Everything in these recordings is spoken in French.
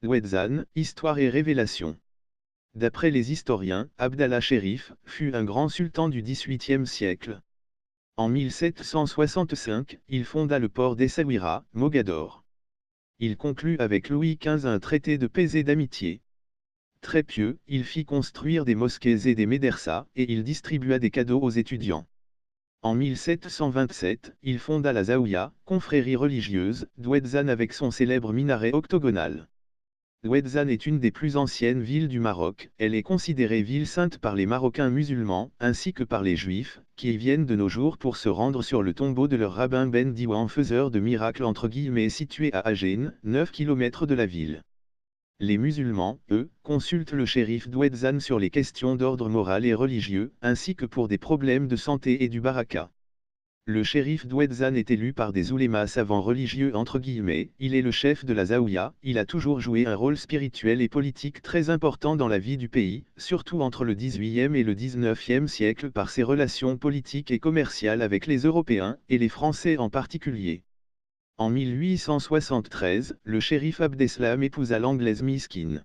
Ouedzane, Histoire et Révélation. D'après les historiens, Abdallah Chérif fut un grand sultan du XVIIIe siècle. En 1765, il fonda le port d'Essaouira, Mogador. Il conclut avec Louis XV un traité de paix et d'amitié. Très pieux, il fit construire des mosquées et des médersas, et il distribua des cadeaux aux étudiants. En 1727, il fonda la Zaouïa, confrérie religieuse, d'Ouedzane avec son célèbre minaret octogonal. Ouedzane est une des plus anciennes villes du Maroc, elle est considérée ville sainte par les Marocains musulmans, ainsi que par les Juifs, qui y viennent de nos jours pour se rendre sur le tombeau de leur rabbin Ben Diwan faiseur de miracles entre guillemets situé à Agène, 9 km de la ville. Les musulmans, eux, consultent le shérif d'Ouedzane sur les questions d'ordre moral et religieux, ainsi que pour des problèmes de santé et du baraka. Le shérif d'Ouedzane est élu par des oulémas savants religieux entre guillemets, il est le chef de la Zaouïa, il a toujours joué un rôle spirituel et politique très important dans la vie du pays, surtout entre le XVIIIe et le XIXe siècle par ses relations politiques et commerciales avec les Européens, et les Français en particulier. En 1873, le shérif Abdeslam épousa l'anglaise Miskin.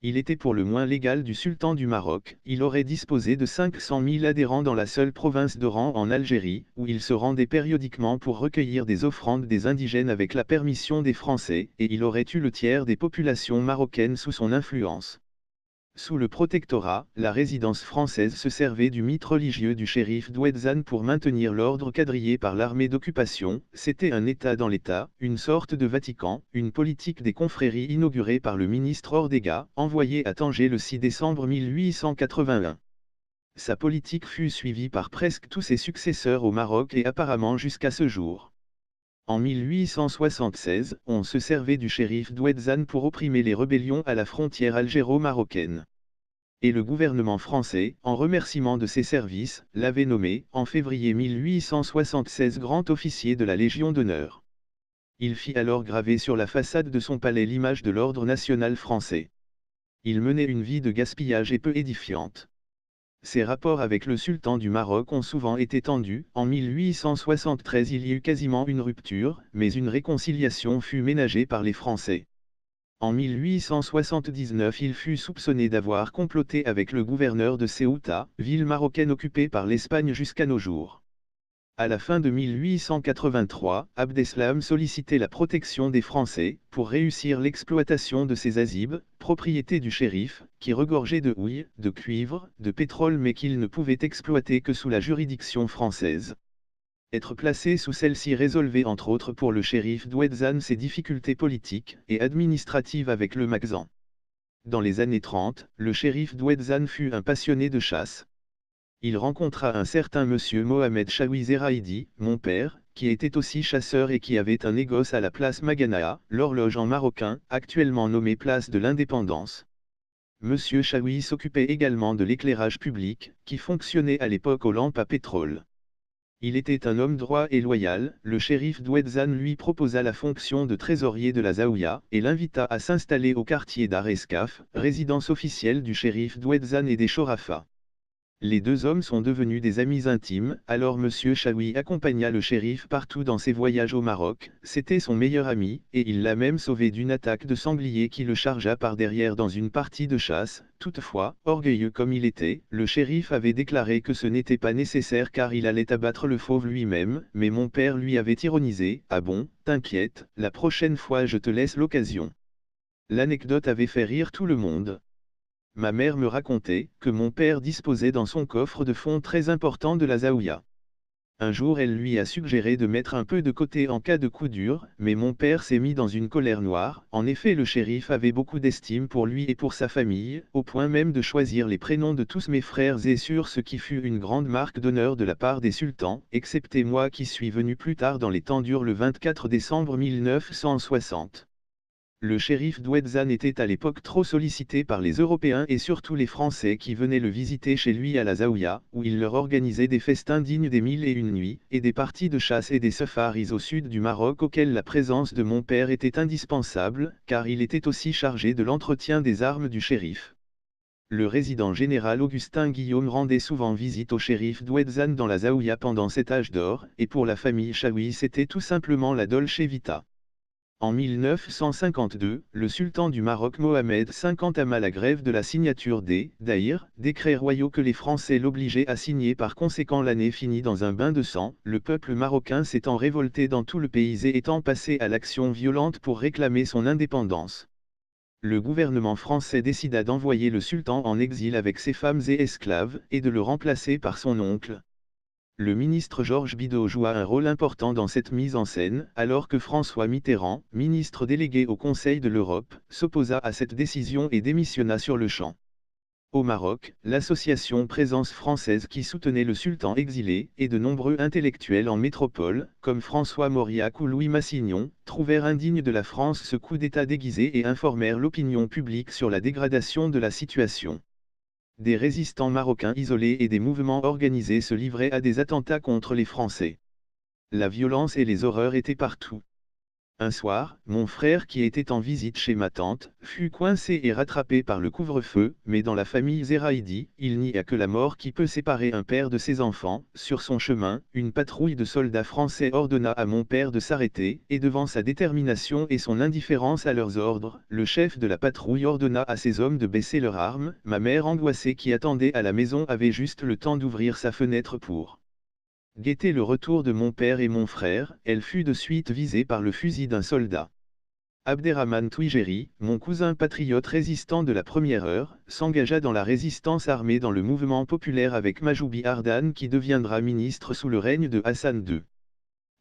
Il était pour le moins l'égal du sultan du Maroc, il aurait disposé de 500 000 adhérents dans la seule province d'Oran en Algérie, où il se rendait périodiquement pour recueillir des offrandes des indigènes avec la permission des Français, et il aurait eu le tiers des populations marocaines sous son influence. Sous le protectorat, la résidence française se servait du mythe religieux du shérif d'Ouedzane pour maintenir l'ordre quadrillé par l'armée d'occupation, c'était un État dans l'État, une sorte de Vatican, une politique des confréries inaugurée par le ministre Ordega, envoyé à Tanger le 6 décembre 1881. Sa politique fut suivie par presque tous ses successeurs au Maroc et apparemment jusqu'à ce jour. En 1876, on se servait du shérif d'Ouedzane pour opprimer les rébellions à la frontière algéro-marocaine. Et le gouvernement français, en remerciement de ses services, l'avait nommé, en février 1876 grand officier de la Légion d'honneur. Il fit alors graver sur la façade de son palais l'image de l'ordre national français. Il menait une vie de gaspillage et peu édifiante. Ses rapports avec le sultan du Maroc ont souvent été tendus, en 1873 il y eut quasiment une rupture, mais une réconciliation fut ménagée par les Français. En 1879 il fut soupçonné d'avoir comploté avec le gouverneur de Ceuta, ville marocaine occupée par l'Espagne jusqu'à nos jours. À la fin de 1883, Abdeslam sollicitait la protection des Français, pour réussir l'exploitation de ces azibes, propriétés du shérif, qui regorgeaient de houille, de cuivre, de pétrole mais qu'il ne pouvait exploiter que sous la juridiction française. Être placé sous celle-ci résolvait entre autres pour le shérif d'Ouedzane ses difficultés politiques et administratives avec le Makhzan. Dans les années 30, le shérif d'Ouedzane fut un passionné de chasse. Il rencontra un certain monsieur Mohamed Chaoui Zeraïdi, mon père, qui était aussi chasseur et qui avait un négoce à la place Maganaa, l'horloge en marocain, actuellement nommée place de l'Indépendance. Monsieur Chaoui s'occupait également de l'éclairage public, qui fonctionnait à l'époque aux lampes à pétrole. Il était un homme droit et loyal, le shérif d'Ouedzane lui proposa la fonction de trésorier de la Zaouïa, et l'invita à s'installer au quartier Dar Escaf, résidence officielle du shérif d'Ouedzane et des Chorafas. Les deux hommes sont devenus des amis intimes, alors monsieur Chaoui accompagna le shérif partout dans ses voyages au Maroc, c'était son meilleur ami, et il l'a même sauvé d'une attaque de sanglier qui le chargea par derrière dans une partie de chasse. Toutefois, orgueilleux comme il était, le shérif avait déclaré que ce n'était pas nécessaire car il allait abattre le fauve lui-même, mais mon père lui avait ironisé, « Ah bon, t'inquiète, la prochaine fois je te laisse l'occasion. » L'anecdote avait fait rire tout le monde. Ma mère me racontait que mon père disposait dans son coffre de fonds très important de la Zaouïa. Un jour elle lui a suggéré de mettre un peu de côté en cas de coup dur, mais mon père s'est mis dans une colère noire. En effet le shérif avait beaucoup d'estime pour lui et pour sa famille, au point même de choisir les prénoms de tous mes frères et sur ce qui fut une grande marque d'honneur de la part des sultans, excepté moi qui suis venu plus tard dans les temps durs le 24 décembre 1960. Le shérif d'Ouedzane était à l'époque trop sollicité par les Européens et surtout les Français qui venaient le visiter chez lui à la Zaouïa, où il leur organisait des festins dignes des 1001 nuits, et des parties de chasse et des safaris au sud du Maroc auxquels la présence de mon père était indispensable, car il était aussi chargé de l'entretien des armes du shérif. Le résident général Augustin Guillaume rendait souvent visite au shérif d'Ouedzane dans la Zaouïa pendant cet âge d'or, et pour la famille Chaoui c'était tout simplement la Dolce Vita. En 1952, le sultan du Maroc Mohamed V entama la grève de la signature des Daïrs, décrets royaux que les Français l'obligeaient à signer. Par conséquent, l'année finit dans un bain de sang, le peuple marocain s'étant révolté dans tout le pays et étant passé à l'action violente pour réclamer son indépendance. Le gouvernement français décida d'envoyer le sultan en exil avec ses femmes et esclaves, et de le remplacer par son oncle. Le ministre Georges Bidault joua un rôle important dans cette mise en scène, alors que François Mitterrand, ministre délégué au Conseil de l'Europe, s'opposa à cette décision et démissionna sur le champ. Au Maroc, l'association Présence française qui soutenait le sultan exilé, et de nombreux intellectuels en métropole, comme François Mauriac ou Louis Massignon, trouvèrent indigne de la France ce coup d'État déguisé et informèrent l'opinion publique sur la dégradation de la situation. Des résistants marocains isolés et des mouvements organisés se livraient à des attentats contre les Français. La violence et les horreurs étaient partout. Un soir, mon frère qui était en visite chez ma tante, fut coincé et rattrapé par le couvre-feu, mais dans la famille Zeraïdi, il n'y a que la mort qui peut séparer un père de ses enfants. Sur son chemin, une patrouille de soldats français ordonna à mon père de s'arrêter, et devant sa détermination et son indifférence à leurs ordres, le chef de la patrouille ordonna à ses hommes de baisser leurs armes. Ma mère angoissée qui attendait à la maison avait juste le temps d'ouvrir sa fenêtre pour guetter le retour de mon père et mon frère. Elle fut de suite visée par le fusil d'un soldat. Abderrahmane Touijeri, mon cousin patriote résistant de la première heure, s'engagea dans la résistance armée dans le mouvement populaire avec Majoubi Ardan qui deviendra ministre sous le règne de Hassan II.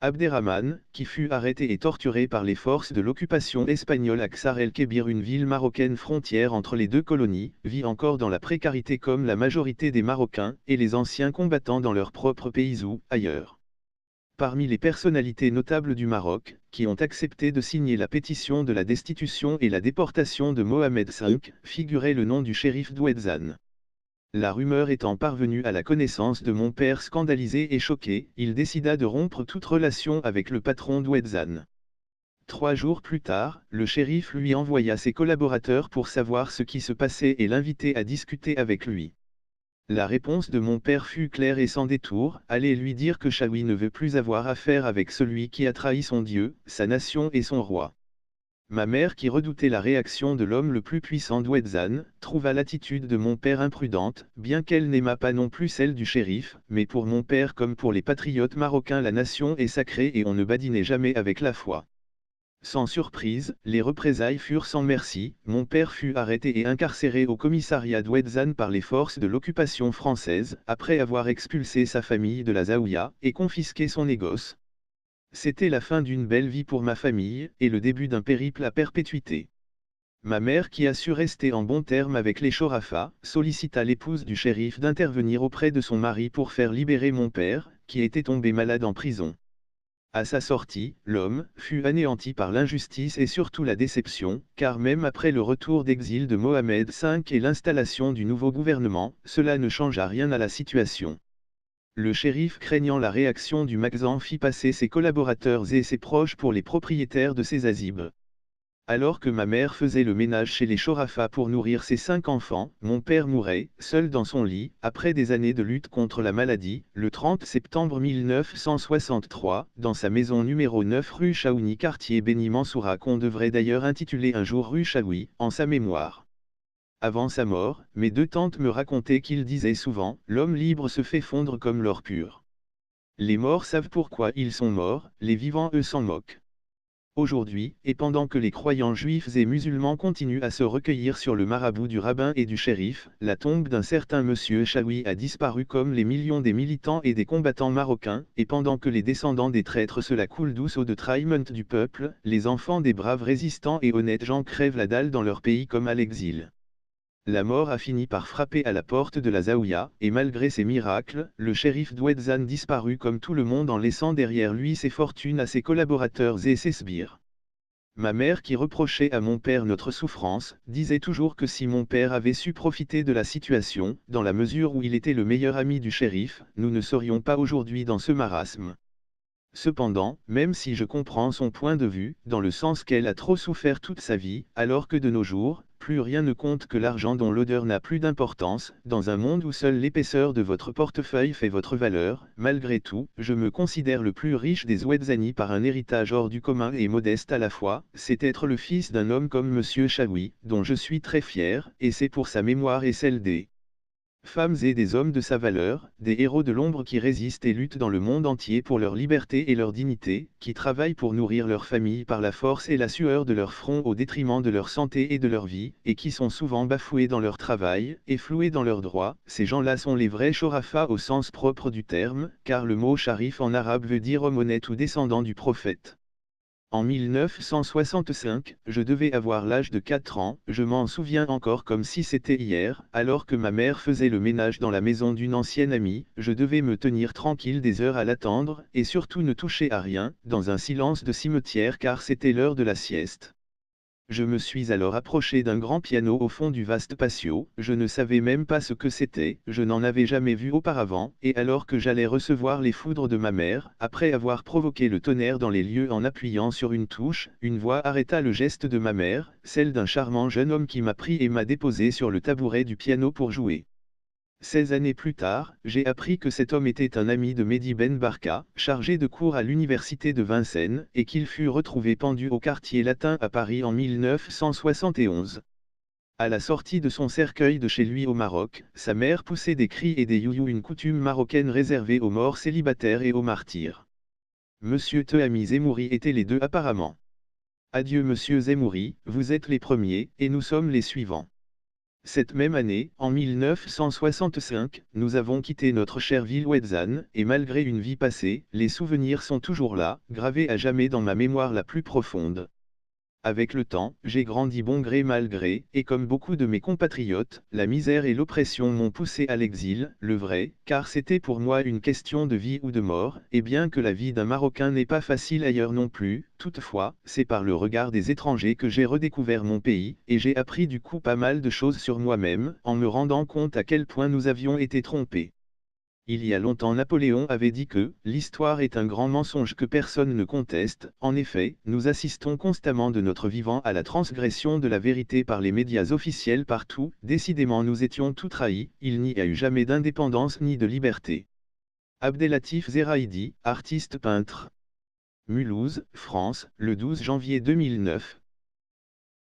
Abderrahmane, qui fut arrêté et torturé par les forces de l'occupation espagnole à Ksar el-Kébir, une ville marocaine frontière entre les deux colonies, vit encore dans la précarité comme la majorité des Marocains et les anciens combattants dans leur propre pays ou ailleurs. Parmi les personnalités notables du Maroc, qui ont accepté de signer la pétition de la destitution et la déportation de Mohamed V, figurait le nom du shérif d'Ouedzane. La rumeur étant parvenue à la connaissance de mon père scandalisé et choqué, il décida de rompre toute relation avec le patron d'Ouedzane. 3 jours plus tard, le shérif lui envoya ses collaborateurs pour savoir ce qui se passait et l'inviter à discuter avec lui. La réponse de mon père fut claire et sans détour: allez lui dire que Chaoui ne veut plus avoir affaire avec celui qui a trahi son Dieu, sa nation et son roi. Ma mère, qui redoutait la réaction de l'homme le plus puissant d'Ouedzane, trouva l'attitude de mon père imprudente, bien qu'elle n'aimât pas non plus celle du shérif, mais pour mon père comme pour les patriotes marocains, la nation est sacrée et on ne badinait jamais avec la foi. Sans surprise, les représailles furent sans merci. Mon père fut arrêté et incarcéré au commissariat d'Ouedzane par les forces de l'occupation française, après avoir expulsé sa famille de la Zaouïa, et confisqué son négoce. C'était la fin d'une belle vie pour ma famille, et le début d'un périple à perpétuité. Ma mère, qui a su rester en bons termes avec les Chorafas, sollicita l'épouse du shérif d'intervenir auprès de son mari pour faire libérer mon père, qui était tombé malade en prison. À sa sortie, l'homme fut anéanti par l'injustice et surtout la déception, car même après le retour d'exil de Mohamed V et l'installation du nouveau gouvernement, cela ne changea rien à la situation. Le shérif, craignant la réaction du Magazan, fit passer ses collaborateurs et ses proches pour les propriétaires de ces azibes. Alors que ma mère faisait le ménage chez les Chorafas pour nourrir ses 5 enfants, mon père mourait, seul dans son lit, après des années de lutte contre la maladie, le 30 septembre 1963, dans sa maison numéro 9 rue Chaouni, quartier Beni Mansoura, qu'on devrait d'ailleurs intituler un jour rue Chaoui, en sa mémoire. Avant sa mort, mes 2 tantes me racontaient qu'il disait souvent: l'homme libre se fait fondre comme l'or pur. Les morts savent pourquoi ils sont morts, les vivants eux s'en moquent. Aujourd'hui, et pendant que les croyants juifs et musulmans continuent à se recueillir sur le marabout du rabbin et du shérif, la tombe d'un certain monsieur Chaoui a disparu comme les millions des militants et des combattants marocains, et pendant que les descendants des traîtres se la coulent douce au détriment du peuple, les enfants des braves résistants et honnêtes gens crèvent la dalle dans leur pays comme à l'exil. La mort a fini par frapper à la porte de la Zaouïa, et malgré ses miracles, le shérif d'Ouedzane disparut comme tout le monde en laissant derrière lui ses fortunes à ses collaborateurs et ses sbires. Ma mère, qui reprochait à mon père notre souffrance, disait toujours que si mon père avait su profiter de la situation, dans la mesure où il était le meilleur ami du shérif, nous ne serions pas aujourd'hui dans ce marasme. Cependant, même si je comprends son point de vue, dans le sens qu'elle a trop souffert toute sa vie, alors que de nos jours, plus rien ne compte que l'argent dont l'odeur n'a plus d'importance, dans un monde où seule l'épaisseur de votre portefeuille fait votre valeur. Malgré tout, je me considère le plus riche des Ouedzani par un héritage hors du commun et modeste à la fois, c'est être le fils d'un homme comme Monsieur Chaoui, dont je suis très fier, et c'est pour sa mémoire et celle des femmes et des hommes de sa valeur, des héros de l'ombre qui résistent et luttent dans le monde entier pour leur liberté et leur dignité, qui travaillent pour nourrir leur famille par la force et la sueur de leur front au détriment de leur santé et de leur vie, et qui sont souvent bafoués dans leur travail, et floués dans leurs droits. Ces gens-là sont les vrais shorafas au sens propre du terme, car le mot sharif en arabe veut dire homme honnête ou descendant du prophète. En 1965, je devais avoir l'âge de 4 ans, je m'en souviens encore comme si c'était hier, alors que ma mère faisait le ménage dans la maison d'une ancienne amie, je devais me tenir tranquille des heures à l'attendre, et surtout ne toucher à rien, dans un silence de cimetière car c'était l'heure de la sieste. Je me suis alors approché d'un grand piano au fond du vaste patio, je ne savais même pas ce que c'était, je n'en avais jamais vu auparavant, et alors que j'allais recevoir les foudres de ma mère, après avoir provoqué le tonnerre dans les lieux en appuyant sur une touche, une voix arrêta le geste de ma mère, celle d'un charmant jeune homme qui m'a pris et m'a déposé sur le tabouret du piano pour jouer. 16 années plus tard, j'ai appris que cet homme était un ami de Mehdi Ben Barka, chargé de cours à l'université de Vincennes, et qu'il fut retrouvé pendu au quartier latin à Paris en 1971. À la sortie de son cercueil de chez lui au Maroc, sa mère poussait des cris et des youyou, une coutume marocaine réservée aux morts célibataires et aux martyrs. Monsieur Tehami Zemouri étaient les deux apparemment. Adieu Monsieur Zemouri, vous êtes les premiers, et nous sommes les suivants. Cette même année, en 1965, nous avons quitté notre chère ville Ouedzane, et malgré une vie passée, les souvenirs sont toujours là, gravés à jamais dans ma mémoire la plus profonde. Avec le temps, j'ai grandi bon gré mal gré, et comme beaucoup de mes compatriotes, la misère et l'oppression m'ont poussé à l'exil, le vrai, car c'était pour moi une question de vie ou de mort, et bien que la vie d'un Marocain n'est pas facile ailleurs non plus, toutefois, c'est par le regard des étrangers que j'ai redécouvert mon pays, et j'ai appris du coup pas mal de choses sur moi-même, en me rendant compte à quel point nous avions été trompés. Il y a longtemps Napoléon avait dit que « l'histoire est un grand mensonge que personne ne conteste ». En effet, nous assistons constamment de notre vivant à la transgression de la vérité par les médias officiels partout, décidément nous étions tout trahis, il n'y a eu jamais d'indépendance ni de liberté. Abdellatif Zeraïdi, artiste peintre. Mulhouse, France, le 12 janvier 2009.